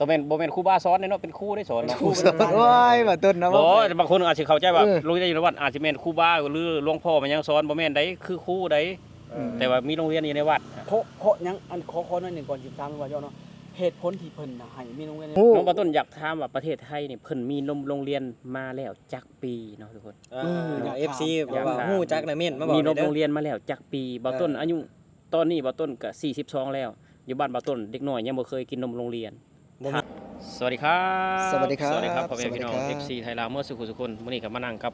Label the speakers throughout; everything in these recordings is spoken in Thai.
Speaker 1: ต้องเป็นบ่แม่นครูบาสอนเนาะเป็นครูได้สอนเนาะ
Speaker 2: ครูสอนโอ้ยบ่ต้นนะ
Speaker 1: บ่บางคนอาจสิเข้าใจว่า
Speaker 2: เออ
Speaker 1: โรงเรียนอยู่ในวัดอาจสิแม่นครูบาหรือหลวงพ่อมันยังสอนบ่แม่นได้คือครูได้แต่ว่ามีโรงเรียนอยู่ในวัด
Speaker 3: ขอยังอันขอหน่อยหนึงก่อนสิถามว่าเจ้าเนาะเหตุผลที่เพิ่นน่ะให้มีโรงเรียน
Speaker 1: น้องปาต้นอยากถามว่าประเทศไทยนี่เพิ่นมีโรงเรียนมาแล้วจักปีเนาะทุกคน
Speaker 4: อยาก FC
Speaker 1: อยาก
Speaker 4: ว่า
Speaker 1: ถาม
Speaker 4: ฮู้จักนะเม่นมาบอก
Speaker 1: มี
Speaker 4: หน่อยเด้
Speaker 1: โร
Speaker 4: อ
Speaker 1: งเรียนมาแล้วจักปีบ่ต้นอายุตอนนี้บ่ต้นก็42แล้วอยู่บ้านบ่ต้นเด็กน้อยยังบ่เคยกินนมโรงเรียน
Speaker 4: บ่มี
Speaker 1: สวัสดีครับ
Speaker 2: สวัสดีครับ
Speaker 1: สวัสดีครับพ่อแม่พี่น้อง
Speaker 2: สวัสดีครับ
Speaker 1: FC ไทยลาวเมื่อสุขุสุคนมื้อนี้ก็มานั่งกับ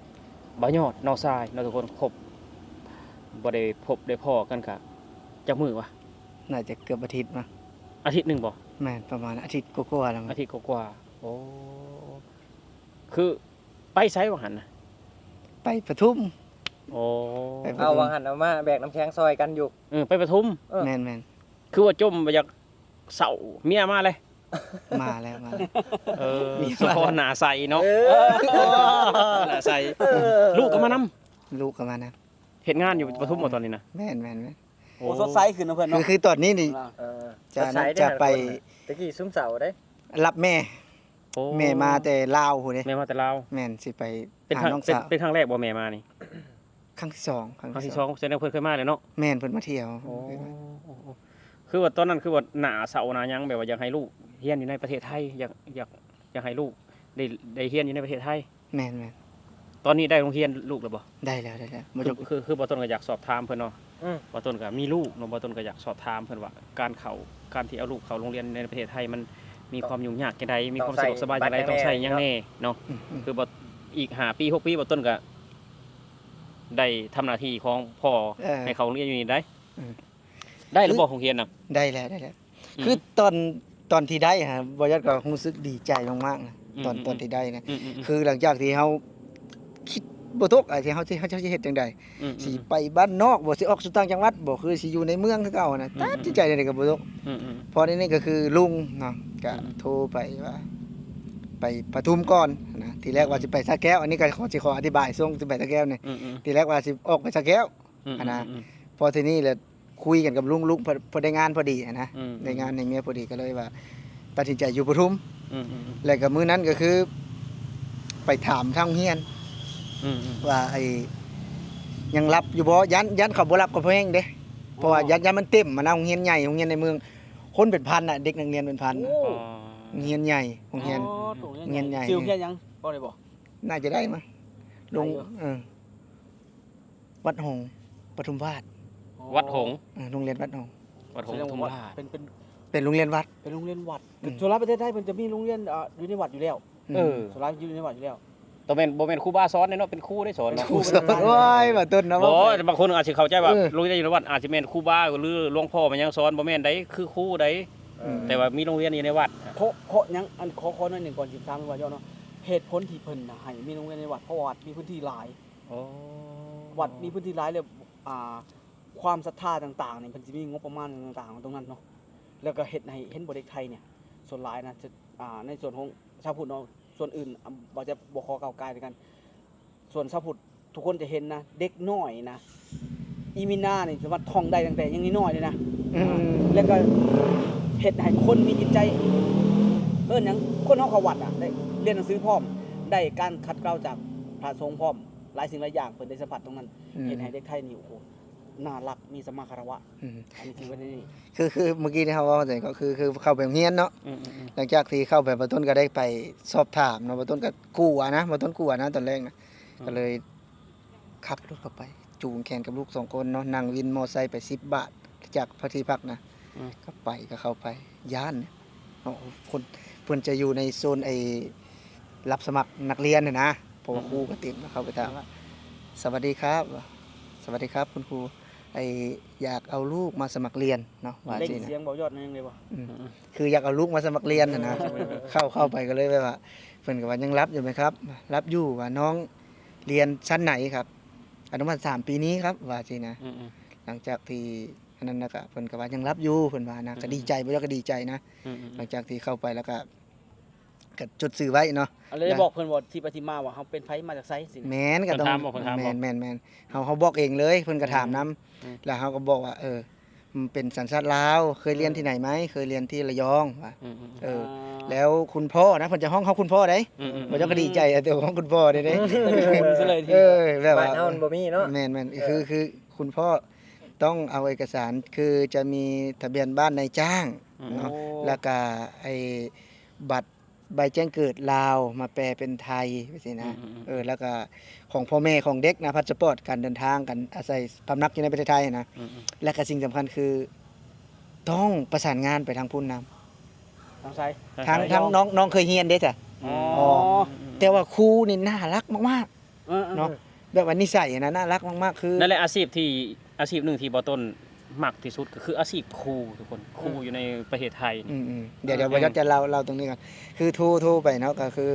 Speaker 1: บ่าวยอดน้องทรายเนาะทุกคนครบบ่ได้พบได้พ้อกันค่ะจักมื้อวะ
Speaker 2: น่าจะเกือบอาทิตย์มา
Speaker 1: อาทิตย์หนึงบ่
Speaker 2: แม่นประมาณอาทิตย์กว่าๆแล้วมั้ง
Speaker 1: อาทิตย์กว่าๆโอ้คือไปไสว่าหั่นน่ะ
Speaker 2: ไปปทุม
Speaker 1: โอ้
Speaker 2: ไป
Speaker 4: เอาวางหันเอามาแบกน้ำแข็งซอยกันอยู่
Speaker 1: ไปปทุม
Speaker 2: แม่น
Speaker 1: คือว่าจมบ่อยากเศร้าเมียมาเลย
Speaker 2: มาแล้วมาแล้ว มีมา
Speaker 1: สุพรหน้าใสเนาะหน้าใสลูกก็มานำ
Speaker 2: ลูกก็มานะ
Speaker 1: เฮ็ดงานอยู่ปทุมบ่ตอนนี้นะ
Speaker 2: แม่น
Speaker 3: โอ้สดใสขึ้นเนาะเพิ่น
Speaker 2: คือ
Speaker 3: เนาะ
Speaker 2: คือตอนนี้นี่
Speaker 4: เออ
Speaker 2: จะ
Speaker 4: ใส่ด้
Speaker 2: จะไป
Speaker 4: ตะกี้ซุ้มเสาได้
Speaker 2: รับแม่
Speaker 1: โอ้
Speaker 2: แม่มาแต่ลาวพุ่นเด้
Speaker 1: แม่มาแต่ลาว
Speaker 2: แม่นสิไป
Speaker 1: เป็น
Speaker 2: หา
Speaker 1: ครั้ง
Speaker 2: น้อง
Speaker 1: เป็น
Speaker 2: สาว
Speaker 1: เป็นครั้งแรกบ่แม่มานี่
Speaker 2: ครั้งที่สอง
Speaker 1: ครั้งที่สองแสดงว่าเพิ่นเคยมาแล้วเนาะ
Speaker 2: แม่นเพิ่นมาเที่ยว
Speaker 1: คือว่าตอนนั้นคือว่าหน้าเสาหน้าหยังแบบว่าอยากให้ลูกเรียนอยู่ในประเทศไทยอยากให้ลูกได้เรียนอยู่ในประเทศไทย
Speaker 2: แม่น
Speaker 1: ตอนนี้ได้โรงเรียนลูกแล้วบ่
Speaker 2: ได้แล้วบ่จบ
Speaker 1: คือบ่ต้นก็อยากสอบถามเพิ่นเนาะ
Speaker 4: อืม
Speaker 1: บ่ต้นก็มีลูกเนาะบ่ต้นก็อยากสอบถามเพิ่นว่าการที่เอาลูกเข้าโรงเรียนในประเทศไทยมันมีความยุ่งยากจังไดมีความสะดวกสบายจังไดต้องใช้หยังแน่เนาะ
Speaker 2: อืม
Speaker 1: คือบ่อีก5ปี6ปีบ่ต้นก็ได้ทำหน้าที่ของพ่อ ให้เขาโรงเรียนอยู่นี่ได้
Speaker 2: อืม
Speaker 1: ได้หรือบ่โรงเรียนน่ะ
Speaker 2: ได้แล้วคือตอนที่ได้ฮะบ่ยัดก็รู้สึกดีใจมากๆนะตอนที่ได้นะ
Speaker 1: ๆๆ
Speaker 2: คือหลังจากที่เฮาคิดบ่ตกที่เฮาสิเฮ็ดจังได๋
Speaker 1: อืม
Speaker 2: สิไปบ้านนอกบ่สิออกสู่ต่างจังหวัดบ่คือสิอยู่ในเมืองคือเก่านะตัดสินใจได้ก็บ่ตก
Speaker 1: อืม
Speaker 2: พอนี่ก็คือลุงเนาะก็
Speaker 1: อืม
Speaker 2: โทรไปว่า ไปปทุมก่อนนะทีแรกว่าสิไปสระแก้ว อันนี้ก็ขออธิบายส่งสิไปสระแก้วนี่
Speaker 1: อืม
Speaker 2: ทีแรกว่าสิออกไปสระแก้ว
Speaker 1: ๆ
Speaker 2: อันนะ พอทีนี้แหละคุยกันกับลุงพอได้งานพอดีนะ
Speaker 1: อืม
Speaker 2: ได้งานในเมียพอดีก็เลยว่าตัดสินใจอยู่ปทุม
Speaker 1: อืม
Speaker 2: แล้วก็มื้อนั้นก็คือ ไปถามทางเฮียน
Speaker 1: อืม
Speaker 2: ว่าไอ้ยังรับอยู่บ่ยันเขาบ่รับก็เพราะแฮงเด้เพราะว่ายันมันเต็มมานะโรงเรียนใหญ่โรงเรียนในเมือง คนเป็นพันน่ะเด็กนักเรียนเป็นพันน่ะ
Speaker 1: อ๋อ
Speaker 2: โรงเรียนใหญ่โรงเรียน เรียนใหญ่
Speaker 3: ซิวเฮียนยังบ่ได้บ่
Speaker 2: น่าจะได้มั้งลง
Speaker 3: ได้อยู่
Speaker 2: วัดหงส์ปทุมวาด
Speaker 1: วัดหงส์
Speaker 2: โรงเรียนวัดหงส์
Speaker 1: วัดหง
Speaker 3: แส
Speaker 1: ส์
Speaker 3: ดง
Speaker 1: ทุ่ง
Speaker 3: ว่า
Speaker 1: ลาด
Speaker 3: เป็น
Speaker 2: เป็นโรงเรียนวัด
Speaker 3: โรงเรียนวัด
Speaker 2: อืม
Speaker 3: ส่วนรับประเทศไทยมันจะมีโรงเรียนอยู่ในวัดอยู่แล้ว
Speaker 1: เออ
Speaker 3: ส่วนรับอยู่ในวัดอยู่แล้ว
Speaker 1: ต้องเป็นบ่แม่นครูบาสอนเนาะเป็นครูได้สอนเนาะ
Speaker 2: ครูสอนโอ้ยว่าต้นนะ
Speaker 1: บ่
Speaker 2: ว่า
Speaker 1: บางคนอาจสิเข้าใจว่า
Speaker 2: เออ
Speaker 1: โรงเรียนอยู่ในวัดอาจสิแม่นครูบาหรือหลวงพ่อมันยังสอนบ่แม่นได้คือครูได้แต่ว่ามีโรงเรียนอยู่ในวัด
Speaker 3: ขอยังอันขอหน่อยหนึงก่อนสิถามว่าเจ้าเนาะเหตุผลที่เพิ่นน่ะให้มีโรงเรียนในวัดเพราะว่าวัดมีพื้นที่หลาย
Speaker 1: อ๋อ
Speaker 3: วัดมีพื้นที่หลายเลยความศรัทธาต่างๆเนี่ยมันจะมีงบประมาณต่างๆตรงนั้นเนาะแล้วก็เฮ็ดให้เห็นบ่เด็กไทยเนี่ยส่วนหลายนะจะในส่วนของชาวพุทธเนาะส่วนอื่นบ่จะบ่ขอก้าวไกลด้วยกัน ส่วนชาวพุทธทุกคนจะเห็นนะเด็กน้อยนะอีมิน่านี่สามารถท่องได้ตั้งแต่ยังน้อยๆเลยนะ แล้วก็เฮ็ดให้คนมีจิตใจหยังคนเฮาเข้าวัดได้เรียนหนังสือพร้อมได้การคัดเกลาจากพระสงฆ์พร้อมหลายสิ่งหลายอย่างเพิ่นได้สัมผัสตรงนั้นเฮ็ดให้เด็กไทยนี่โอ้โหน่ารักมีสัมมาคารวะอันนี้ถือว่านี่
Speaker 2: คือเมื่อกี้ที่เขาว่าแต่ก็คือเข้าไปโรงเรียนเนาะ
Speaker 1: อืม
Speaker 2: หลังจากที่เข้าไปประต้นก็ได้ไปสอบถามเนาะประต้นก็กลัวนะประต้นกลัวนะตอนแรกนะก็เลยขับรถเข้าไป จูงแขนกับลูก2คนเนาะนั่งวินมอไซค์ไป10 บาทจากพระที่พักนะก็ไปก็เข้าไปย่านเนี่ยโอ้โหคนเพิ่นจะอยู่ในโซนไอ้รับสมัครนักเรียนน่ะนะเพราะว่าครูก็ติดมาเข้าไปถามว่าสวัสดีครับสวัสดีครับคุณครูไออยากเอาลูกมาสมัครเรียนเนาะว่า
Speaker 3: เล่ง
Speaker 2: สินะ
Speaker 3: เสียงเบายอดนั่นยังเลยบ่
Speaker 2: คืออยากเอาลูกมาสมัครเรียนน่ะนะเข้าไปก็เลยว่าเพิ่นก็ว่ายังรับอยู่ไหมครับ รับอยู่ว่าน้องเรียนชั้นไหนครับอนุบาล3ปีนี้ครับว่าสินะ
Speaker 1: อืม
Speaker 2: หลังจากที่อันนั้นนะก็เพิ่นก็ว่ายังรับอยู่เพิ่นว่านะก็ดีใจบ่ยอก็ดีใจนะ หลังจากที่เข้าไปแล้วก็จดซื้อไว้เนาะ
Speaker 3: อะไรได้บอกเพิ่นว่าที่ไปที่มาว่าเฮาเป็นไผมาจากไสสิ
Speaker 2: แม่นก็ต้อง
Speaker 1: เพิ่นถามบ่
Speaker 2: แม่นเฮาบอกเองเลยเพิ่นก็ถามนํ
Speaker 1: อืม
Speaker 2: แล้วเฮาก็บอกว่า เป็นสัญชาติลาวเคยเรียนที่ไหนไหมเคยเรียนที่ระยองว่ะ
Speaker 1: อืม
Speaker 2: เออ แล้วคุณพ่อนะเพิ่นจะห้องเขาคุณพ่อได้
Speaker 1: ๆ
Speaker 2: บ่เจ้าก็ดีใจอะแต่ห้องคุณพ่อได้เด้
Speaker 3: คุณซะเลยที
Speaker 2: เออแบบ
Speaker 4: บ้า
Speaker 2: ว่าน
Speaker 4: เฮามันบ่มีเนาะ
Speaker 2: แม่นๆคือคุณพ่อต้องเอาเอกสารคือจะมีทะเบียนบ้านนายจ้างเนาะแล้วก็ไอ้บัตรใบแจ้งเกิดลาวมาแปลเป็นไทยว่าซี่นะแล้วก็ของพ่อแม่ของเด็กนะพาสปอร์ตการเดินทางกันอาศัยพำนักอยู่ในประเทศไทยนะ และก็สิ่งสำคัญคือต้องประสานงานไปทางพุ่นนำ
Speaker 3: ทางไส
Speaker 2: ทางน้องเคยเรียนเด้จ้ะ
Speaker 3: อ๋อ
Speaker 2: แต่ว่าครูนี่น่ารักมาก
Speaker 3: เออ
Speaker 2: ๆเนาะแบบว่านิสัยนะน่ารักมากๆคือ
Speaker 1: นั่นแหละอาชีพหนึ่งที่บ่ต้นมักที่สุดก็คืออาชีพครูทุกคนครูอยู่ในประเทศไทยนี่
Speaker 2: เดี๋ยวบ่ยศจะเล่าตรงนี้ก่อนคือโทรไปเนาะก็คือ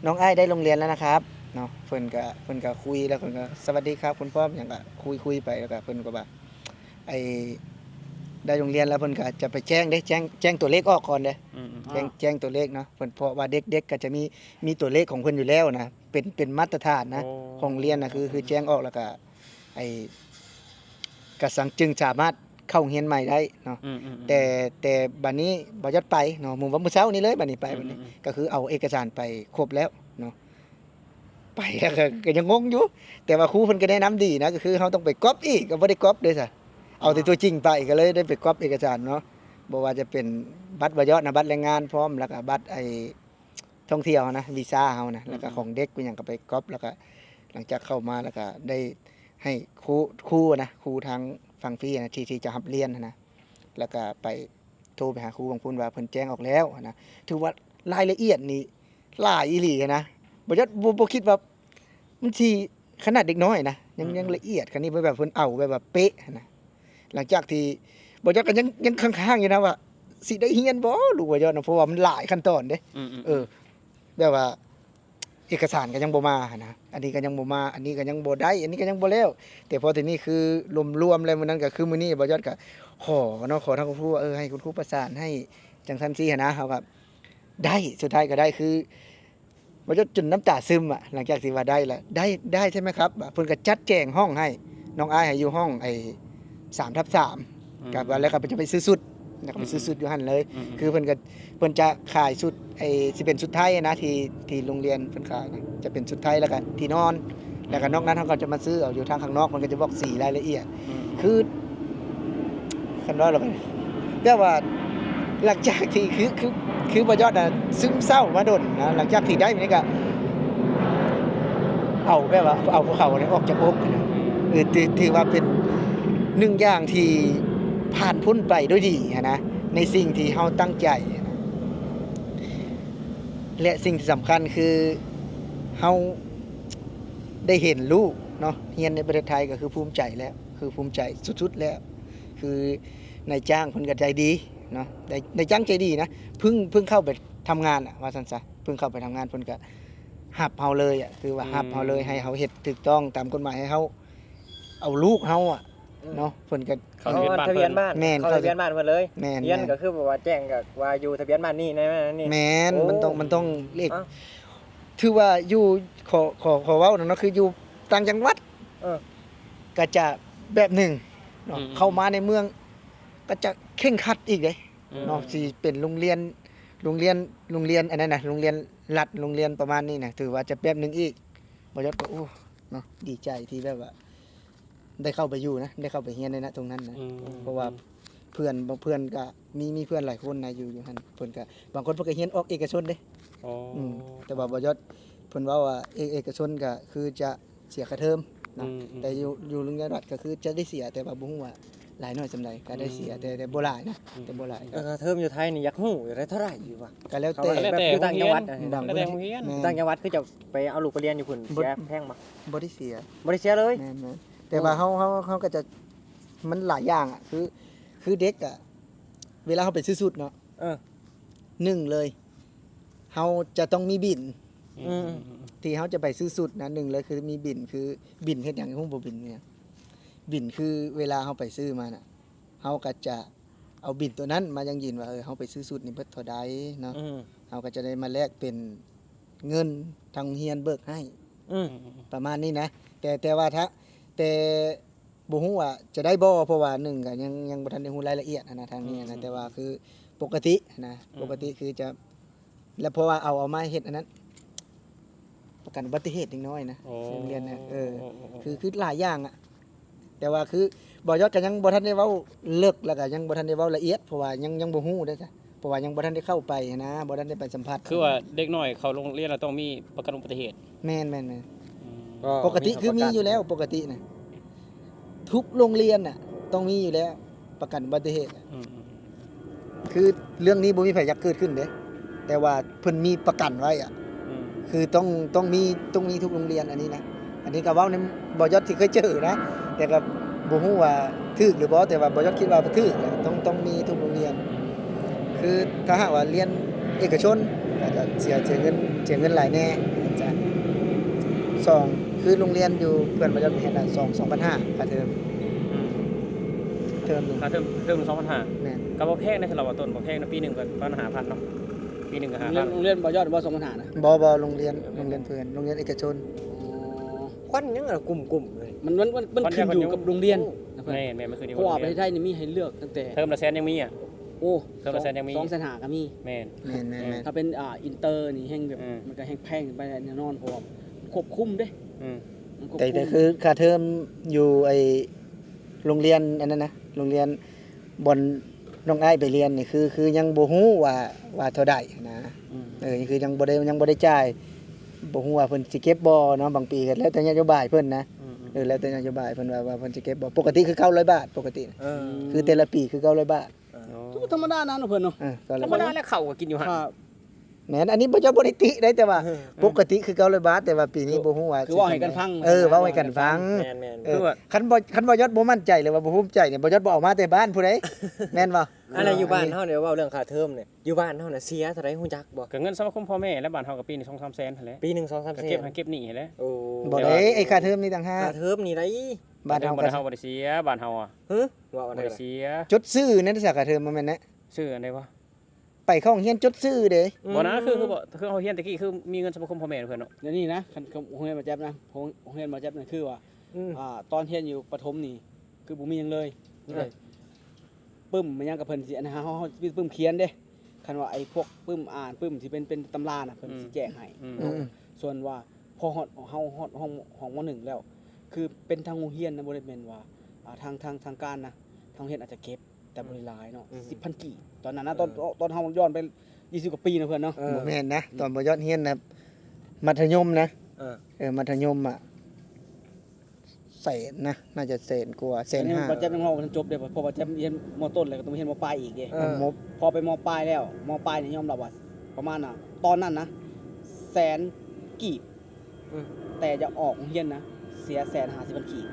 Speaker 2: น้องอ้ายได้โรงเรียนแล้วนะครับเนาะเพิ่นก็คุยแล้วเพิ่นก็สวัสดีครับคุณพ่อหยังก็คุยไปแล้วก็เพิ่นก็ว่าไอ้ได้โรงเรียนแล้วเพิ่นก็จะไปแจ้งตัวเลขออกก่อนเด้ แจ้งตัวเลขเนาะเพิ่นเพราะว่าเด็กก็จะมีตัวเลขของเพิ่นอยู่แล้วนะเป็นมาตรฐานนะของเรียนนะคือแจ้งออกแล้วก็ไอ้ก็จึงสามารถเข้าเรียนใหม่ได้เนาะแต่บัดนี้บ่ยัดไปเนาะมื้อเช้านี้เลยบัดนี้ไปบัดนี้ก็คือเอาเอกสารไปครบแล้วเนาะไปแล้วก็ยังงงอยู่แต่ว่าครูเพิ่นก็แนะนำดีนะก็คือเฮาต้องไปก๊อปอีกก็บ่ได้ก๊อปเด้ซะเอาแต่ตัวจริงไปก็เลยได้ไปก๊อปเอกสารเนาะบ่ว่าจะเป็นบัตรบ่ยอดนะบัตรแรงงานพร้อมแล้วก็บัตรไอ้ท่องเที่ยวนะวีซ่าเฮานะแล้วก็ของเด็กก็หยังก็ไปก๊อปแล้วก็หลังจากเข้ามาแล้วก็ได้ให้ครูนะครูทางฝั่งพี่นะที่จะรับเรียนนะแล้วก็ไปโทรไปหาครูบางพุ่นว่าเพิ่นแจ้งออกแล้วนะถือว่ารายละเอียดนี่หลายอีหลีนะบ่ยอดบ่คิดว่ามันสิขนาดเด็กน้อยนะยังละเอียดคันนี้แบบเพิ่นเอาแบบเป๊ะนะหลังจากที่บ่ยอดก็ยังข้างๆอยู่นะว่าสิได้เรียนบ่ลูกบ่ยอดนะเพราะว่ามันหลายขั้นตอนเด้แบบว่าเอกสารก็ยังบ่มานะอันนี้ก็ยังบ่มาอันนี้ก็ยังบ่ได้อันนี้ก็ยังบ่แล้วแต่พอทีนี้คือรวมๆแล้วมื้อนั้นก็คือมื้อนี้บ่ยอดก็ขอเนาะขอทางคุณครูว่าให้คุณครูประสานให้จังซั่นซี่หันนะเฮาก็ได้สุดท้ายก็ได้คือบ่ยอดจนน้ำตาซึมหลังจากที่ว่าได้แล้วได้ใช่ไหมครับเพิ่นก็จัดแจงห้องให้น้องอายให้อยู่ห้องไอ้3/3กับว่าแล้วก็จะไปซื้อสุดแล้วก็ไปซื้อสุดอยู่หั่นเลย คือเพิ่นจะขายชุดไอ้สิเป็นชุดไทยนะที่โรงเรียนเพิ่นขายนะจะเป็นชุดไทยแล้วก็ที่นอนแล้วก็นอกนั้นเฮาก็จะมาซื้อเอาอยู่ทางข้างนอกมันก็จะบอกสีรายละเอียดคือคันว่าเราแต่ว่าหลังจากที่คือบ่ยอดน่ะซึมเศร้ามาดนนะหลังจากที่ได้นี่ก็เอาแบบว่าเอาภูเขาเนี่ยออกจากอกนะถือว่าเป็นหนึ่งอย่างที่ผ่านพ้นไปด้วยดีนะในสิ่งที่เฮาตั้งใจนะและสิ่งที่สำคัญคือเฮาได้เห็นลูกเนาะเรียนในประเทศไทยก็คือภูมิใจแล้วคือภูมิใจสุดๆแล้วคือนายจ้างเพิ่นก็ใจดีเนาะนายจ้างใจดีนะเพิ่งเข้าไปทำงานว่าซั่นซะเพิ่งเข้าไปทำงานเพิ่นก็รับเฮาเลยคือว่ารับเฮาเลยให้เฮาเฮ็ดถูกต้องตามกฎหมายให้เฮาเอาลูกเฮาเนาะเพิ่นก็
Speaker 4: เขาทะเบียนบ้าน
Speaker 2: แม่น
Speaker 4: เขาทะเบียนบ้านเพิ่นเลย
Speaker 2: แม่น
Speaker 4: เรียนก็คือแบบว่าแจ้งก็ว่าอยู่ทะเบียนบ้านนี่ในนี่
Speaker 2: แม่น
Speaker 4: โอ้
Speaker 2: มันต้องเลข
Speaker 4: อ้าว
Speaker 2: ถือว่าอยู่ขอเว้าเนาะคืออยู่ต่างจังหวัด
Speaker 4: เออ
Speaker 2: ก็จะแบบหนึ่งเนาะ
Speaker 1: อืม
Speaker 2: เข้ามาในเมืองก็จะเคร่งครัดอีกเด้เนาะสิเป็นโรงเรียนอันนั้นน่ะโรงเรียนรัฐโรงเรียนประมาณนี้น่ะถือว่าจะแบบหนึงอีกบ่ยอดก็โอ้เนาะดีใจที่แบบว่าได้เข้าไปอยู่นะได้เข้าไปเรียนในตรงนั้นนะ เพราะว่าเพื่อนก็มีเพื่อนหลายคนนะอยู่หั่นเพิ่นก็บางคนเพิ่นก็เรียนออกเอกชนเด้แต่ว่าบ่ยอดเพิ่นเว้าว่าเอกชนก็คือจะเสียค่าเทอมเนาะแต่อยู่โรงเรียนรัฐก็คือจะได้เสียแต่ว่าบ่ฮู้ว่าหลายน้อยส่าใดก็ได้เสียแต่บ่หลายนะแต่บ่หลาย
Speaker 4: แล้วก็เทอมอยู่ไทยนี่อยากฮู้อยู่ได้เท่าไหร่อยู่วะ
Speaker 2: ก็แล้ว
Speaker 4: เขา
Speaker 2: แต่
Speaker 4: ว่าแบบอยู่ต่างจังหวัดอะ
Speaker 2: บาง
Speaker 1: แล้วแต่โรงเรียน
Speaker 2: แม่
Speaker 4: ต่างจังหวัดคือจะไปเอาลูกไปเรียนอยู่พุ่นเสียแพงบ่
Speaker 2: บ่ได้เสีย
Speaker 4: บ่ได้เสียเลย
Speaker 2: แม่นๆแต่ว่าเฮาก็จะมันหลายอย่างคือเด็กอ่ะเวลาเฮาไปซื้อสุดเนาะ
Speaker 4: เออ
Speaker 2: หนึ่งเลยเฮาจะต้องมีบิล
Speaker 4: อืม
Speaker 2: ที่เขาจะไปซื้อสุดนะหนึ่งเลยคือมีบินคือบินเฮ็ดหยังฮู้บ่บินเนี่ยบินคือเวลาเขาไปซื้อมาน่ะเฮาก็จะเอาบินตัวนั้นมายังยินว่าเฮาไปซื้อสุดนี่เบิดเท่าใดเนาะ
Speaker 4: อืม
Speaker 2: เฮาก็จะได้มาแลกเป็นเงินทางโรงเรียนเบิกให้
Speaker 4: อืม
Speaker 2: ประมาณนี้นะแต่ว่าถ้าแต่ บ่ฮู้ว่าจะได้บ่เพราะว่าหนึ่งก็ยังบ่ทันได้ฮู้รายละเอียดนะทางนี้นะแต่ว่าคือปกตินะปกติคือจะแล้วเพราะว่าเอามาเฮ็ดอันนั้นประกันอุบัติเหตุเล็กน้อยนะ
Speaker 1: โอ้
Speaker 2: โรงเรียนนะคือหลายอย่างอ่ะแต่ว่าคือบ่ยอดก็ยังบ่ทันได้เว้าเลิกแล้วก็ยังบ่ทันได้เว้าละเอียดเพราะว่ายังบ่ฮู้เด้อจ้ะเพราะว่ายังบ่ทันได้เข้าไปนะบ่ทันได้ไปสัมผัส
Speaker 1: คือว่าเด็กน้อยเขาโรงเรียนเราต้องมีประกันอุบัติเหตุ
Speaker 2: แม่น
Speaker 1: อืม
Speaker 2: ๆปกติคือมีอยู่แล้วปกตินะทุกโรงเรียนน่ะต้องมีอยู่แล้วประกันอุบัติเหตุน่ะ
Speaker 1: อืม
Speaker 2: คือเรื่องนี้บ่มีไผอยากเกิดขึ้นเด้แต่ว่าเพิ่นมีประกันไว้อ่ะ
Speaker 1: อืม
Speaker 2: คือต้องมีทุกโรงเรียนอันนี้นะอันนี้ก็เว้าในบ่ยอดที่เคยเจอนะแต่ก็บ่ฮู้ว่าถูกหรือบ่แต่ว่าบ่ยอดคิดว่าถูกแหละต้องมีทุกโรงเรียน คือถ้าหากว่าเรียนเอกชนก็จะเสียเงินหลายแน่จ้ะสองคือโรงเรียนอยู่เพื่อนบ่ยอดเฮ็ดน่ะ2,500ค่าเทอมเทอมหนึง
Speaker 1: ค่าเทอม2,500
Speaker 2: แม่น
Speaker 1: ก็บ่แพงนะสำหรับว่าต้นบ่แพงนะปีหนึงก็ประมาณ5,000เนาะปีหนึงก็
Speaker 3: โรงเรียนบ่ยอดบ่สมปัญหานะ
Speaker 2: บ่โรงเรียนเพื่อนโรงเรียนเอกชน
Speaker 4: ควันยังกลุ่มๆเลย
Speaker 3: มันขึ้นอยู่กับโรงเรียนนะเพื่อน
Speaker 1: แม่มันคือดี
Speaker 3: เพราะว่าประเทศไทยนี่มีให้เลือกตั้งแต่
Speaker 1: เทอมละแสนยังมีอ่ะ
Speaker 3: โอ้
Speaker 1: เทอมละแสนยังมี
Speaker 3: 2,500,000ก็มี
Speaker 1: แม่น
Speaker 2: แม่น
Speaker 3: ถ้าเป็นอินเตอร์นี่แฮงแบบ
Speaker 1: อืม
Speaker 3: มันก็แฮงแพงไปแน่นอนเพราะว่าควบคุมเด้
Speaker 1: อืม
Speaker 3: มันควบ
Speaker 2: แต่
Speaker 3: คุม
Speaker 2: คือค่าเทอมอยู่ไอโรงเรียนอันนั้นนะโรงเรียนบอนน้องอ้ายไปเรียนนี่คือยังบ่ฮู้ว่าเท่าใดนะ
Speaker 3: อืม
Speaker 2: คือยังบ่ได้จ่ายบ่ฮู้ว่าเพิ่นสิเก็บบ่เนาะบางปีก็แล้วแต่นโยบายเพิ่นนะแล้วแต่นโยบายเพิ่นว่าเพิ่นสิเก็บบ่ปกติคือ900 บาทปกติคือแต่ละปีคือ900 บาท
Speaker 3: ทุกธรรมดานะเพิ่นเนาะ
Speaker 1: ธรรมดาแล้วเขาก็กินอยู่หั่น
Speaker 3: ถ้า
Speaker 2: แม่นอันนี้บ่จะบ่ได้ติได้แต่ว่าปกติคือ900 บาทแต่ว่าปีนี้บ่ฮู้ว่า
Speaker 3: คือเว้าให้กันฟัง
Speaker 2: เว้าให้กันฟัง
Speaker 4: แม่น
Speaker 2: คือว่าคันบ่ยอดบ่มั่นใจเลยว่าบ่ภูมิใจเนี่ยบ่ยอดบ่เอามาแต่บ้านผู้ใดแม่นบ่
Speaker 4: อะไรอยู่บ้านเฮาเนี่ยเว้าเรื่องค่าเทอมเนี่ยอยู่บ้านเฮาน่ะเสียเท่าใดฮู้จักบ่
Speaker 1: ก็เงินสมาคมพ่อแม่และบ้านเฮาก็ปีนึง 2-3 แสนหั่นแหละ
Speaker 4: ปีหนึง 2-3
Speaker 1: ก็
Speaker 4: แส
Speaker 1: เก็บ
Speaker 4: น
Speaker 1: ให้เก็บหนี้หั่นแหละ
Speaker 4: โอ้
Speaker 2: บ่ได้ไอ้ค่าเทอมนี่ต่างหา
Speaker 4: ค่าก เทอมนี่ได้
Speaker 2: บ้านเฮา
Speaker 1: บ่
Speaker 2: ก็
Speaker 1: ได้เฮาบ่ได้เสียบ้านเฮาอ่ะ
Speaker 4: ว่า
Speaker 1: บ่
Speaker 4: อะไร
Speaker 1: ได้เสีย
Speaker 2: จดซื้อนั่นสิค่าเทอมบ่แม่นนะ
Speaker 1: ชื่ออันใดวะ
Speaker 2: ไปเข้าโรงเรียนจดซื้อเด้
Speaker 1: บ่นะคือบ่คือเฮาเฮียนตะกี้คือมีเงินสมาคมพ่อแม่เพิ่นเนาะ
Speaker 3: เดี๋ยวนี้นะคันโรงเรียนบ่แจ๊บนะโรงเรียนบ่แจ๊บนั่นคือว่าตอนเรียนอยู่ประถมนี่คือบ่มีหยังเลยปึ้มมันยังกับเพิ่นสิอันเฮาปึ้มเขียนเด้คันว่าไอ้พวกปึ้มอ่านปึ้มที่เป็นตำราน่ะเพิ่นสิแจกให้ ส่วนว่าพอฮอดเฮาฮอดห้องม .1 แล้ว คือเป็นทางโรงเรียนนะบ่ได้แม่นว่าทางการนะทางโรงเรียนอาจจะเก็บแต่บ่ได้หลายเนาะ 10,000 กี่ตอนนั้นนะตอนเฮาย้อนไป20กว่าปีนะเพิ่นเนาะ
Speaker 2: บ่แม่นนะตอนบ่ยอดเรียนนะมัธยมนะมัธยมอ่ะแสนนะน่าจะแสนกว่าแสนห้า
Speaker 3: บ่แจ๊บยังเฮาจบเด้เพราะว่าแจ๊บเรียนมต้นแล้วก็ต้องเรียนมปลายอีกเด้
Speaker 2: มบ
Speaker 3: พอไปมปลายแล้วมปลายนี่ยอมรับว่าประมาณน่ะตอนนั้นนะแสนกีบแต่จะออกโรงเรียนนะเสีย150,000 กีบ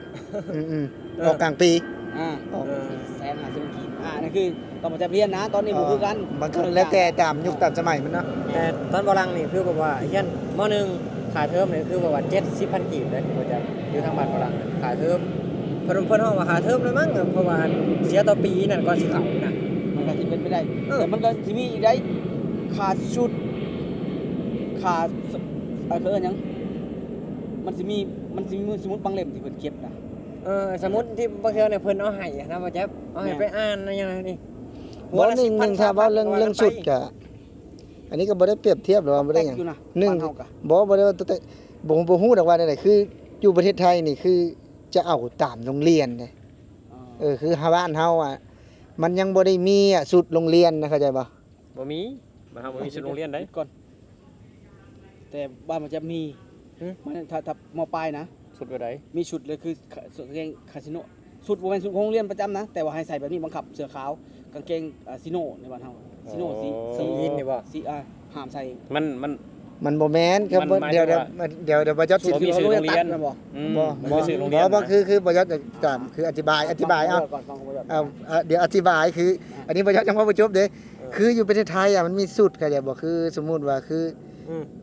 Speaker 2: ออกกลางปี
Speaker 3: อ่า
Speaker 2: ออก
Speaker 3: 150,000 กีบนั่นคือตอนมาจะเรียนนะ ตอนนี้บ่คือกัน
Speaker 2: บางครั้งแล้วแต่ตามยุคตามสมัยมันเนาะ
Speaker 4: แต่ตอนบ่ลังนี่คือแบบว่าเฮียนม .1 ค่าเทอมนี่คือแบบว่า70,000 กีบเลยบ่จักอยู่ทางบ้านบ่ลังค่าเทอมเพิ่นฮ้องว่าค่าเทอมเลยมั้งเพราะว่าเสียต่อปีนั่นก่อนสิเข้าน่ะ
Speaker 3: มันก็สิเป็นไปได้แต่มันก็สิมีอีกได้ขาดชุดขาดคือหยังมันสิมีสมุดบางเล่มที่เพิ่นเก็บนะ
Speaker 4: สมมุติที่บางเทื่อเนี่ยเพิ่นเอาให้นะบ่จักเอาให้ไปอ่านอะไรอย่างนี้
Speaker 2: บ่หนึ่งถ้าว่าเรื่องสุดก็อันนี้ก็บ่ได้เปรียบเทียบหรือว่าบ่ได้หยัง
Speaker 3: อยู่นะ
Speaker 2: หนึ่ง
Speaker 3: บ้านเฮาก็
Speaker 2: บ่ได้ว่าแต่บ่ฮู้ดอกว่าได้คืออยู่ประเทศไทยนี่คือจะเอาตามโรงเรียนเด้คือบ้านเฮาอ่ะมันยังบ่ได้มีอ่ะสุดโรงเรียนนะเข้าใจบ่
Speaker 1: บ่มีบ้านเฮาบ่มีชุดโรงเรียนได้
Speaker 3: ก่อนแต่บ้านมันจะมีมันถ้ามปลายนะ
Speaker 1: ชุดบ่ได้
Speaker 3: มีชุดเลยคือสุดกางเกงคาสิโนชุดบ่แม่นชุดของโรงเรียนประจำนะ แต่ว่าให้ใส่แบบนี้บังคับเสื้อขาวกางเกงซิโนในบ้านเฮาซิโนสียินนี่บ่สีห้ามใส่
Speaker 2: มันบ่แม่นครับ
Speaker 1: มันหมาย
Speaker 2: เดี๋ยว
Speaker 1: ถึงว่า
Speaker 2: เดี๋ยวบ่จัดสิ
Speaker 1: บ่มีชื่อโรงเรียน
Speaker 3: นะบ่
Speaker 1: บ่ชื่อโรงเรียน
Speaker 2: บ่คือบ่จัดตามคืออธิบายเอา
Speaker 3: ก่อนฟังบ่ยอด
Speaker 2: เดี๋ยวอธิบายคือ อันนี้บ่จัดยังบ่จบเด้คืออยู่ประเทศไทยอ่ะมันมีสุดเข้าใจบ่คือสมมุติว่าคือ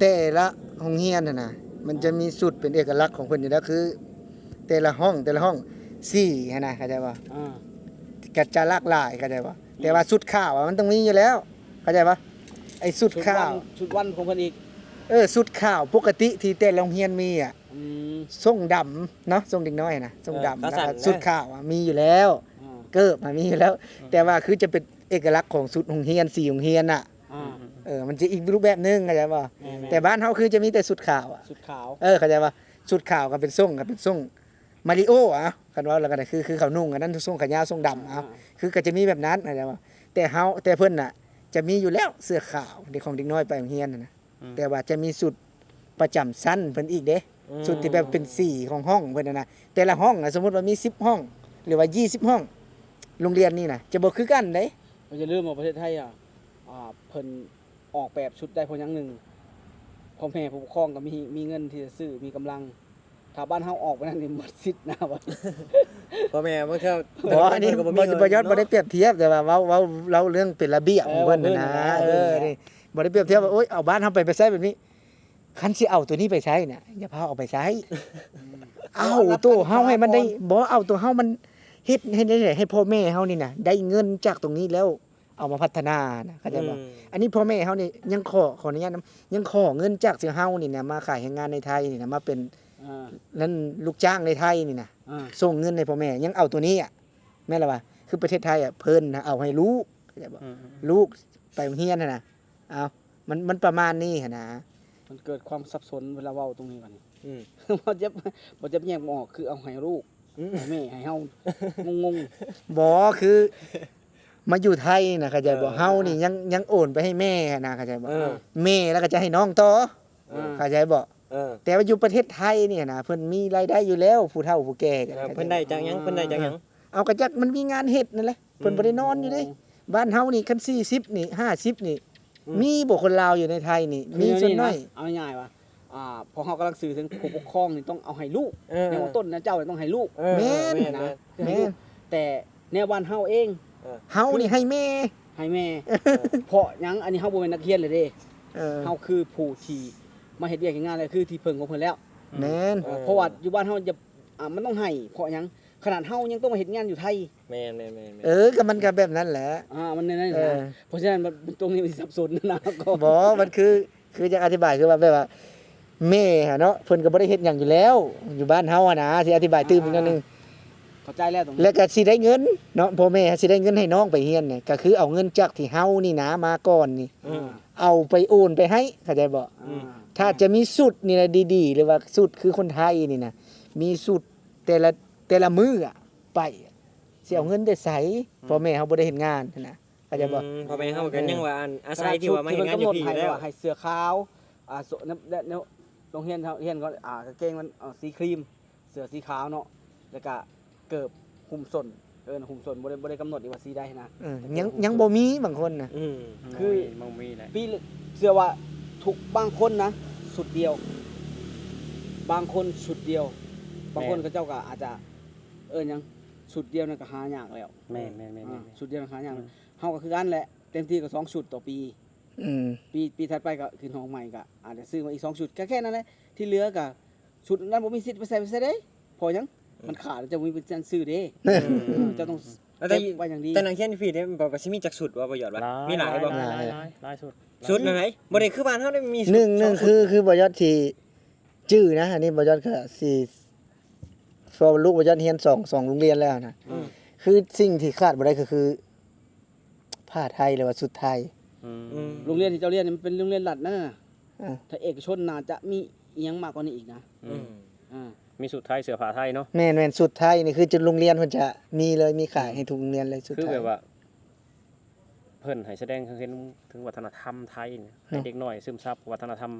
Speaker 2: แต่ละโรงเรียนน่ะนะมันจะมีสุดเป็นเอกลักษณ์ของเพิ่นอยู่แล้วคือ แต่ละห้องสีหั่นน่ะเข้าใจบ่ก็จะหลากหลายเข้าใจบ่แต่ว่าสุดข้าวอะมันต้องมีอยู่แล้วเข้าใจบ่ไอ้สุดข้าว
Speaker 3: ชุดวันของเพิ่นอีก
Speaker 2: สุดข้าวปกติที่แต่ละโรงเรียนมีอ่ะ ทรงดำเนาะทรงเด็กน้อยนะทรงดำ
Speaker 4: ขา
Speaker 2: แล้ว
Speaker 4: สั้น
Speaker 2: ก็
Speaker 4: นะ
Speaker 2: สุดขาวอะมีอยู่แล้ว
Speaker 3: อ่า
Speaker 2: เกิบมีอยู่แล้ว แต่ว่าคือจะเป็นเอกลักษณ์ของสุดโรงเรียน4โรงเรียนน่ะ
Speaker 3: อ่า
Speaker 2: มันจะอีกรูปแบบหนึงเข้าใจป่ะ
Speaker 3: ม่นๆ
Speaker 2: แต่บ้านเฮาคือจะมีแต่สุดขาวอ่ะ
Speaker 3: สุดขาว
Speaker 2: เข้าใจป่ะสุดขาวก็เป็นทรงมาริโออ่ะคันว่าแล้วก็ได้คือเขานุ่งอันนั้นทรงขายาวทรงดำคือก็จะมีแบบนั้นเข้าใจป่ะแต่เพิ่นน่ะจะมีอยู่แล้วเสื้อขาวเด็กของเด็กน้อยไปโรงเรียนน่ะนะแต่ว่าจะมีสุดประจำชั้นเพิ่นอีกเด้สุดที่แบบเป็นสีของห้องเพิ่นน่ะนะแต่ละห้องน่ะสมมุติว่ามี10ห้อง หรือว่า20ห้องโรงเรียนนี่น่ะจะบ่คือกันเด้
Speaker 3: มันจะเริ่มว่าประเทศไทยเพิ่นออกแบบชุดได้เพราะหยังหนึ่งพ่อแม่ผู้ปกครองก็มีเงินที่จะซื้อมีกำลังถ้าบ้านเฮาออกไปนั่นนี่หมดสิทธิ์นะว่า
Speaker 4: พ่อแม่บางเทื่อ
Speaker 2: บ่อันนี้บ่ยอดบ่ได้เปรียบเทียบแต่ว่าเว้าเล่าเรื่องเป็นระเบียบของเพิ่นน่ะนะนี่บ่ได้เปรียบเทียบว่าโอ๊ยเอาบ้านเฮาไปใช้แบบนี้คันสิเอาตัวนี้ไปใช้น่ะอย่าพาเอาไปใช้เอาตัวเฮาให้มันได้บ่เอาตัวเฮามันเฮ็ดให้พ่อแม่เฮานี่น่ะได้เงินจากตรงนี้แล้วเอามาพัฒนานะเข้าใจบ่อันนี้พ่อแม่เฮานี่ยังขออนุญาตยังขอเงินจากสิเฮานี่นะมาขายแรงงานในไทยนี่นะมาเป็น นั่นลูกจ้างในไทยนี่นะ ส่งเงินให้พ่อแม่ยังเอาตัวนี้อ่ะแม่นล่ะว่าคือประเทศไทยอ่ะเพิ่นนะเอาให้ลูกเข้าใจบ่ลูกไปโรงเรียนน่ะนะเอามันประมาณนี้หั่นนะ
Speaker 3: มันเกิดความสับสนเวลาเว้าตรงนี้ก่อนนี่
Speaker 4: อืม
Speaker 3: บ่จะแยกบ่ออกคือเอาให้ลูกให้แม่ให้เฮางง
Speaker 2: บ่คือมาอยู่ไทยนะเข้าใจบ่เฮานี่ยังโอนไปให้แม่นะเข้าใจบ่แม่แล้วก็จะให้น้องต่อเข้าใจบ่ แต่ว่าอยู่ประเทศไทยเนี่ยนะเพิ่นมีรายได้อยู่แล้วผู้เฒ่าผู้แก่กัน
Speaker 4: เพิ่นได้จังหยังเพิ่นได้จังหยัง
Speaker 2: เอากระจักมันมีงานเฮ็ดนั่นแหละเพิ่นบ่ได้นอนอยู่เด้บ้านเฮานี่คัน40นี่50นี่มีบ่คนลาวอยู่ในไทยนี่
Speaker 3: ๆ
Speaker 2: มีส่วนน้อย
Speaker 3: เอาง่ายๆว่าพอเฮากำลังสื่อถึงผู้ปกครองนี่ต้องเอาให้ลูกในต้นนะเจ้าต้องให้ลูก
Speaker 2: แม่น
Speaker 3: นะ
Speaker 2: แม่น
Speaker 3: แต่แนวบ้านเฮาเอง
Speaker 2: เฮานี่ให้แม่
Speaker 3: ให้แม่ เพราะหยังอันนี้เฮาบ่เป็นนักเรียนเลยเด้
Speaker 2: เออ
Speaker 3: เฮาคือผู้ที่มาเฮ็ดเวียกเฮ็ดงานเลยคือที่เพิ่งของเพิ่นแล้ว
Speaker 2: แม่น
Speaker 3: เพราะว่าอยู่บ้านเฮาจะมันต้องให้เพราะหยังขนาดเฮายังต้องมาเฮ็ดงานอยู่ไทย
Speaker 4: แม่น
Speaker 2: ก็มันก็แบบนั้นแหละ
Speaker 3: มันนั่น
Speaker 2: เอ
Speaker 3: นะ
Speaker 2: อ
Speaker 3: เพราะฉะนั้นมันตรงนี้มันสับสนนะก็
Speaker 2: บ่มันคือจะอธิบายคือว่าแบบว่าแม่อะเนาะเพิ่นก็บ่ได้เฮ็ดหยังอยู่แล้ว อยู่บ้านเฮาอะนะสิอธิบายตื้มอีกนิดนึง
Speaker 3: เข้าใจแล้วตรงนี้
Speaker 2: แล้วก็สิได้เงินเนาะพ่อแม่สิได้เงินให้น้องไปเรียนเนี่ยก็คือเอาเงินจากที่เฮานี่นะมาก่อนนี่ เอาไปโอนไปให้เข้าใจบ่ถ้าจะมีสุดนี่นะดีๆหรือว่าสุดคือคนไทยนี่นะมีสุดแต่ละมื้ออะไปสิเอาเงินได้ไสพ่อแม่เฮาบ่ได้เฮ็ดงานนะเข้าใจบ่
Speaker 4: พ่อแม่เฮาก็ยังว่าอาศัยที่ว่ามาเฮ็ดงานอยู่พี่
Speaker 3: ให้
Speaker 4: แล้ว
Speaker 3: ว่าให้เสื้อขาวเนี่ยโรงเรียนก็กางเกงมันสีครีมเสื้อสีขาวเนาะแล้วก็เกิบหุ้มส้นหุ้มส้นบ่ได้กำหนดอีกว่าสีใดนะ
Speaker 2: ยังบ่มีบางคนนะ
Speaker 3: คือ
Speaker 1: มันมีแหละ
Speaker 3: พี่เชื่อว่าทุกบางคนนะสุดเดียว บางคนสุดเดียว บางคนก็เจ้าก็อาจจะยังสุดเดียวนั่นก็หายากแล้ว
Speaker 1: แม่น
Speaker 3: สุดเดียวหายากเฮาก็คือกันแหละเต็มที่ก็2ชุดต่อปี
Speaker 2: อืม
Speaker 3: ปีถัดไปก็คือน้องใหม่ก็อาจจะซื้อมาอีก2ชุดแค่นั้นแหละที่เหลือก็ชุดนั้นบ่มีสิทธิ์ไปใส่เด้พอยังมันขาดจะบ่มีเป็นซื้อเด้จะต้อง
Speaker 4: แต่
Speaker 3: เก็บไว้อย่างดี
Speaker 4: แต่นักเรียนพี่เนี่ยมันบอกว่าสิมีจักสุดว่าประโยชน์ว่ามีหลายบ่
Speaker 1: หลายสุด
Speaker 4: สุดไหนบ่ได้คือบ้านเฮาได้มี
Speaker 2: หนึ่งคือบ่ยอดที่ชื่อนะอันนี้บ่ยอดก็สิพอลูกบ่ยอดเรียน2โรงเรียนแล้วนะคือสิ่งที่ขาดบ่ได้ก็คือผ้าไทยหรือว่าสุดไทย
Speaker 3: โรงเรียนที่เจ้าเรียนมันเป็นโรงเรียนรัฐนะ
Speaker 2: อ่า
Speaker 3: ถ้าเอกชนน่าจะมีอีหยังมากกว่านี้อีกนะ
Speaker 1: มีสุดไทยเสื้อผ้าไทยเนาะ
Speaker 2: แม่นสุดไทยนี่คือจุดโรงเรียนเพิ่นจะมีเลยมีขายให้ทุกโรงเรียนเลยสุด
Speaker 1: คือ
Speaker 2: ไทย
Speaker 1: แบบว่า เพิ่นให้แสดงให้เห็นถึงวัฒนธรรมไทยเนี่ยให้เด็กน้อยซึมซับวัฒนธรรม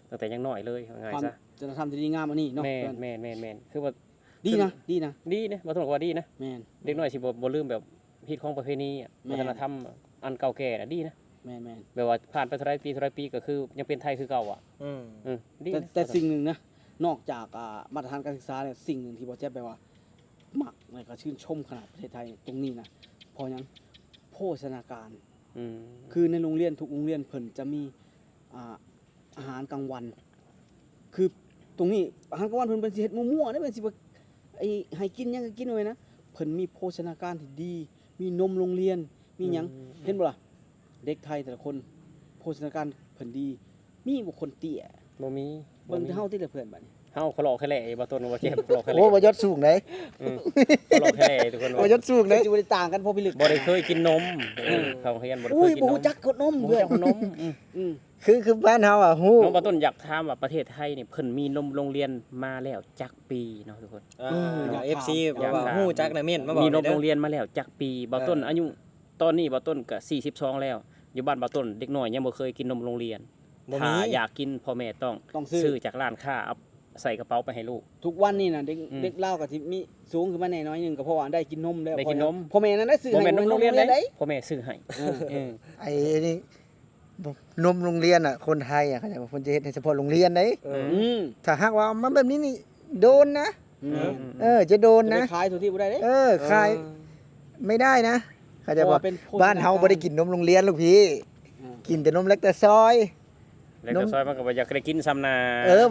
Speaker 1: ตั้งแต่ยังน้อยเลยว่าง่าย
Speaker 3: ความ
Speaker 1: ซะ
Speaker 3: จะทำที่ดีงามอันนี้เนาะ
Speaker 1: แม่
Speaker 3: เพื่อน
Speaker 1: แม่นคือว่า
Speaker 3: ดีนะดีนะ
Speaker 1: ดีนะบ่ต้องบอกว่าดีนะ
Speaker 3: แม่น
Speaker 1: เด็กน้อยสิบ่ลืมแบบพิธีของประเพณีอะ
Speaker 3: แม่
Speaker 1: วัฒนธรรมอันเก่าแก่น่ะดีนะ
Speaker 3: แม่น
Speaker 1: แบบว่าผ่านไปเท่าไรปีก็คือยังเป็นไทยคือเก่าอ่ะดี
Speaker 3: แต่
Speaker 1: นะ
Speaker 3: แต่สิ่งหนึ่งนะนอกจากมาตรฐานการศึกษาเนี่ยสิ่งหนึ่งที่บ่แจ๊บแปลว่ามักแล้วก็ชื่นชมขนาดประเทศไทยตรงนี้นะเพอยังโภชนาการ
Speaker 1: อืม
Speaker 3: คือในโรงเรียนทุกโรงเรียนเพิ่นจะมีอาหารกลางวัน คือตรงนี้อาหารกลางวันเพิ่นเป็นสิเฮ็ดมั่วๆได้เป็นสิว่าไอ้ให้กินหยังก็กินไว้นะเพิ่นมีโภชนาการที่ดี มีนมโรงเรียนมีหยังเห็นบ่ล่ะเด็กไทยแต่ละคนโภชนาการเพิ่นดี มีบุคคลเตี้ย
Speaker 1: บ่มี
Speaker 3: เบิ่งแต่เฮาที่ละเพิ่นบัดนี้
Speaker 1: เฮาเขาหลอกแค่แหล่บ่ต้นบ่เจ็บหลอกแค่แห
Speaker 2: โอ้
Speaker 1: ล่
Speaker 2: บ่ยศสูงเด้
Speaker 1: เขาหลอกแค่แหล่ทุกคน
Speaker 2: บ่ยศสูง
Speaker 3: เล
Speaker 2: เด้
Speaker 3: ยจะบ่ได้ต่างกันพอพิลึก
Speaker 1: บ่ได้เคยกินนมเขาเฮียนบ่ได้
Speaker 3: อุ้
Speaker 1: เค
Speaker 3: ย
Speaker 1: ยกิน
Speaker 3: บ่
Speaker 1: นม
Speaker 3: รู้จักกดนม
Speaker 1: บ่
Speaker 3: เพื่อน
Speaker 1: จักนม
Speaker 3: อืม
Speaker 2: คือบ้านเฮาอ่ะฮู้
Speaker 1: น้องบ่ต้นอยากถามว่าประเทศไทยนี่เพิ่นมีนมโรงเรียนมาแล้วจักปีเนาะทุกคน
Speaker 4: FC
Speaker 1: อยาก
Speaker 4: ว่า
Speaker 1: ถาม
Speaker 4: ฮู้จักนะเม่นมาบอก
Speaker 1: มีนม
Speaker 4: ด้
Speaker 1: โรงเรียนมาแล้วจักปีบ่ต้นอายุตอนนี้บ่ต้นก็42แล้วอยู่บ้านบ่ต้นเด็กน้อยยังบ่เคยกินนมโรงเรียน
Speaker 4: บ่
Speaker 1: ถ้า
Speaker 4: มี
Speaker 1: อยากกินพ่อแม่ต้อง
Speaker 3: ต้องซื้อ
Speaker 1: ซื้อจากร้านค้าเอาใส่กระเป๋าไปให้ลูก
Speaker 3: ทุกวันนี่น่ะเด็ก
Speaker 1: อืม
Speaker 3: เด็กเล่าวก็สิมีสูงขึ้นมาแน่น้อยหนึงก็เพราะว่าได้กินนมแล้ว
Speaker 1: ได้กินนม
Speaker 3: พ่อแม่นั้นได้ซื้อ
Speaker 1: บ่
Speaker 3: ให้
Speaker 1: แม่นนมโรงเรียน
Speaker 3: ได้
Speaker 1: ได้พ่อแม่ซื้อให้
Speaker 3: เออ
Speaker 1: เออ
Speaker 2: ไอ้นี่บ่นมโรงเรียนอ่ะคนไทยอ่ะเขาจะว่าเพิ่นจะเฮ็ดให้เฉพาะโรงเรียนเด้
Speaker 3: อืม
Speaker 2: ถ้าหากว่าเอามาแบบนี้นี่โดนนะ
Speaker 3: อืม
Speaker 2: จะโดน
Speaker 3: จะ
Speaker 2: นะ
Speaker 3: ไปขายทุกที่บ่ได้เด้
Speaker 2: ขายไม่ได้นะเขาจะ
Speaker 3: เพราะ
Speaker 2: บอก
Speaker 3: ว่าเป็นโภชนาการ
Speaker 2: บ้านเฮาบ่ได้กินนมโรงเรียนลูกพี่
Speaker 3: อืม
Speaker 2: กินแต่นมเล็กแต่ซอย
Speaker 1: แล้วก็ซอยมันก็บ่อยากได้กินซ้ำนา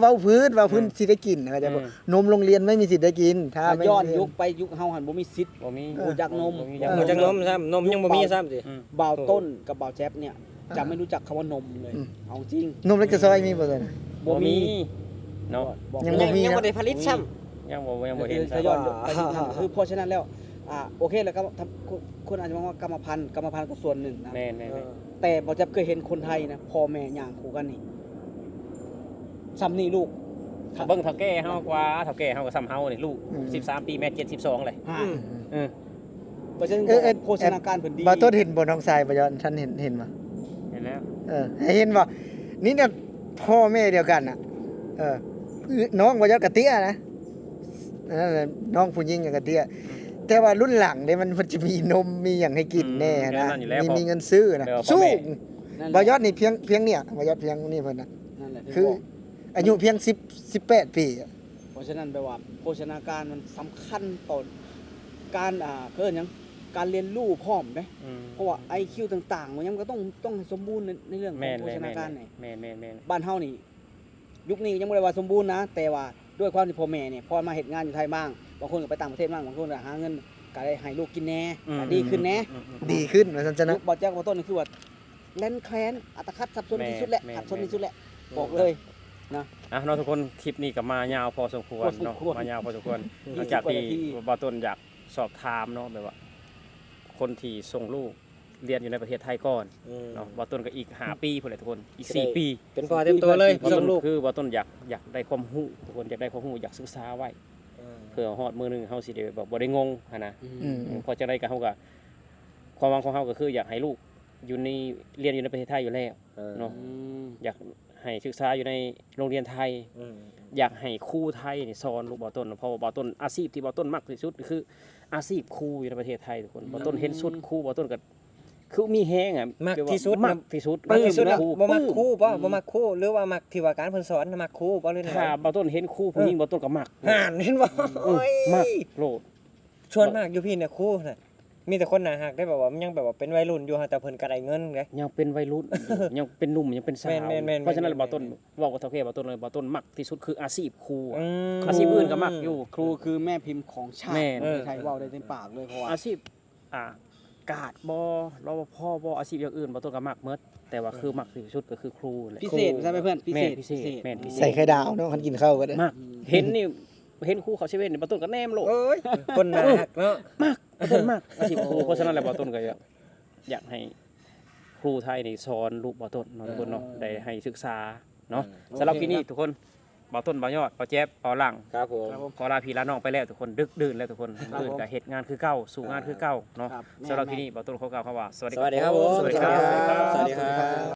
Speaker 2: เว้าพื้นสิได้กินเขาจะบอก
Speaker 1: อืม
Speaker 2: นมโรงเรียนไม่มีสิทธิ์ได้กินถ้า
Speaker 3: ถ้า
Speaker 2: ไม่
Speaker 3: ย้อนยุคไปยุคเฮาหันบ่มีสิทธิ์
Speaker 1: บ่มี
Speaker 3: รู้จักนม
Speaker 1: บ่มี
Speaker 4: ฮู้จักนมซ้ำนมยังบ่มีซ้ำสิ
Speaker 1: อืม
Speaker 3: บ่าวต้นกับบ่าวแจ๊บเนี่ยจะไม่รู้จักคำว่านมเลยเอาจริง
Speaker 2: นมเล็กแต่ซอยมีบ่เลย
Speaker 3: บ่มี
Speaker 1: เนาะ
Speaker 3: บอก
Speaker 2: ยัง
Speaker 3: เล
Speaker 2: บ่
Speaker 3: ย
Speaker 2: มี
Speaker 4: ยังบ่ได้ผลิตซ้ำ
Speaker 1: ยังบ่เห็น
Speaker 3: ถ้าย้อนไปยุคนั้นคือเพราะฉะนั้นแล้วโอเคแล้วก็คนอาจจะมองว่ากรรมพันธุ์ก็ส่วนหนึ่งนะ
Speaker 1: แม่นๆ
Speaker 3: แต่บ่จะเคยเห็นคนไทยนะพ่อแม่ย่างคู่กันนี่ซ้ำนี่ลูก
Speaker 1: ๆเบิ่งเฒ่าแก่เฮากว่าเฒ่าแก่เฮาก็ซ้ำเฮานี่ลูก13ปีแม่72เลย
Speaker 3: อ่า
Speaker 1: เออ
Speaker 3: เพราะฉะนั้นโภชนาการเพิ่นดี
Speaker 2: บ่ต้นเห็นบ่น้องทรายบ่ย้อนท่านเห็นบ่
Speaker 1: เห็นแล้ว
Speaker 2: ให้เห็นบ่นี่เนี่ยพ่อแม่เดียวกันน่ะน้องบ่ย้อนกะเตี้ยนะนั่นแหละน้องผู้หญิงกับกะเตี้ยแต่ว่ารุ่นหลังเนี่ยมันจะมีนมมีหยังให้กินแน่นะมีเงินซื้อนะสู้
Speaker 3: นั่นแห
Speaker 2: บ่
Speaker 3: ละ
Speaker 2: ยอดนี่เพียงเนี่ยบ่ยอดเพียงนี่เพิ่นน่ะ
Speaker 3: นั่นแหละ
Speaker 2: คืออายุเพียง18 ปีอะ
Speaker 3: เพราะฉะนั้นแปลว่าโภชนาการมันสำคัญต่อการเกิดหยังการเรียนรู้พร้อมเด้ เพราะว่า IQ ต่างๆมันยังก็ต้องให้สมบูรณ์ในเรื่องของ
Speaker 1: แม่น
Speaker 3: โภชนาการนี่
Speaker 1: แม่น
Speaker 3: บ้านเฮานี่ยุคนี้ยังบ่ได้ว่าสมบูรณ์นะ แต่ว่าด้วยความที่พ่อแม่เนี่ยพอมาเฮ็ดงานอยู่ไทยบ้างบางคนก็ไปต่างประเทศบ้างบางคนก็หาเงินก็ได้ให้ลูกกินแหน่ก็ดีขึ้นแหน่
Speaker 2: ดีขึ้นว่าซั่นซะ
Speaker 3: ยุ
Speaker 2: นะ
Speaker 3: คบ่แจ้งบ่ต้นนี่คือว่าแล่นแคลนอัตคัดสับสนที่สุดแหละขัดสนที่สุดแหละบอกเลย
Speaker 1: อ่ะเนาะทุกคนคลิปนี้ก็มายาวพอสมควรเนาะ
Speaker 3: พอสมควร
Speaker 1: มายาวพอสมควรหลังจากที่บ่ต้นอยากสอบถามเนาะแบบว่า คนที่ส่งลูกเรียนอยู่ในประเทศไทยก่อนเนาะบ่ต้นก็อีก5ปีพุ่นแหละทุกคนอีก4ปี
Speaker 4: เป็นพ่อเต็มตัวเลย
Speaker 1: บ่
Speaker 4: ส่
Speaker 1: ต้
Speaker 4: ง
Speaker 1: น
Speaker 4: ลูก
Speaker 1: คือบ่ต้นอยากได้ความรู้ทุกคนอยากได้ความรู้อยากศึกษาไว้ เพื่อฮอดมื้อหนึงเฮาสิได้แบบบ่ได้งงหันนะ
Speaker 2: อืม
Speaker 1: พอจังได๋ก็เฮาก็ความหวังของเฮาก็คืออยากให้ลูกอยู่ในเรียนอยู่ในประเทศไทยอยู่แล้วเนาะอยากให้ศึกษาอยู่ในโรงเรียนไทย อยากให้ครูไทยนี่สอนลูกบ่ต้นเพราะว่าบ่ต้นอาชีพที่บ่ต้นมักที่สุดคืออาชีพครูอยู่ในประเทศไทยทุกคนบ่ต้นเห็นสุดครูบ่ต้นก็คือมีแฮงอ่ะ
Speaker 4: มักที่สุด
Speaker 1: มักที่สุด
Speaker 4: มักที่สุด
Speaker 1: ครู
Speaker 4: บ่มักครู่บ่มักครู่หรือว่ามักที่ว่าการเพิ่นสอนมักครู่บ่เลย
Speaker 1: ถ้าบ่ต้นเห็นครูผู้หญิงบ่ต้นก็มัก
Speaker 4: ห่านเห็นบ่โอ้ย
Speaker 1: มักโลด
Speaker 4: ชวนมากอยู่พี่เนี่ยครู่น่ะมีแต่คนหน้าหักได้แบบว่ามันยังแบบว่าเป็นวัยรุ่นอยู่ฮะแต่เพิ่นก็ได้เงินไง
Speaker 1: ยังเป็นวัยรุ่น ยังเป็นหนุ่มยังเป็นสาว
Speaker 4: แม่นๆๆ
Speaker 1: เพราะฉะนั้นบ่ต้นเว้ากับเฒ่าแก่บ่ต้นเลยบ่ต้นมักที่สุดคืออาชีพครูอะ อาชีพอื่นก็มักอยู่
Speaker 3: ครูคือแม่พิมพ์ของชา
Speaker 1: แม่
Speaker 3: ติไทยเว้าได้เต็มปากเลยเพราะว่า
Speaker 1: อาชีพกาดบ่รปภบ่อาชีพอย่างอื่นบ่ต้นก็มักหมดแต่ว่าคือมักที่สุดก็คือครูแหละ
Speaker 3: พิเศษใช่ไหมเพื่อนพิ
Speaker 1: แม่
Speaker 3: เศ
Speaker 1: น
Speaker 3: ษ
Speaker 1: พิเศษแม่นพิเศษ
Speaker 2: ใส่ไข่ดาวเนาะคันกินข้าวก็ได้
Speaker 1: มักเห็นนี่เห็นครูเขาเซเว่นนี่บ่ต้นก็แนมโลด
Speaker 4: โอ้ยคนหน้าหักเนาะ
Speaker 1: บ่ต้นมักอาชีพครูเพราะฉะนั้นแล้วบ่ต้นก็อยากให้ครูไทยนี่สอนลูกบ่ต้นเนาะทุกคนเนาะได้ให้ศึกษาเนาะสำหรับที่นี่ทุกคนบ่ต้นบ่ยอดบ่แจ๊บบ่หลัง
Speaker 4: ครับผม
Speaker 1: ขอลาพี่ลาน้องไปแล้วทุกคนดึกดื่นแล้วทุกคนตื่นกับเหตุงานคือเก่าสู่งานคือเก่าเนาะ
Speaker 3: ครับ
Speaker 1: สำหรับที่นี่บ่ต้นขอกล่าวคำว่าสวัสดี
Speaker 4: สวัสดีครับผม
Speaker 1: สวัสดีครับ
Speaker 4: สวัสดีครับ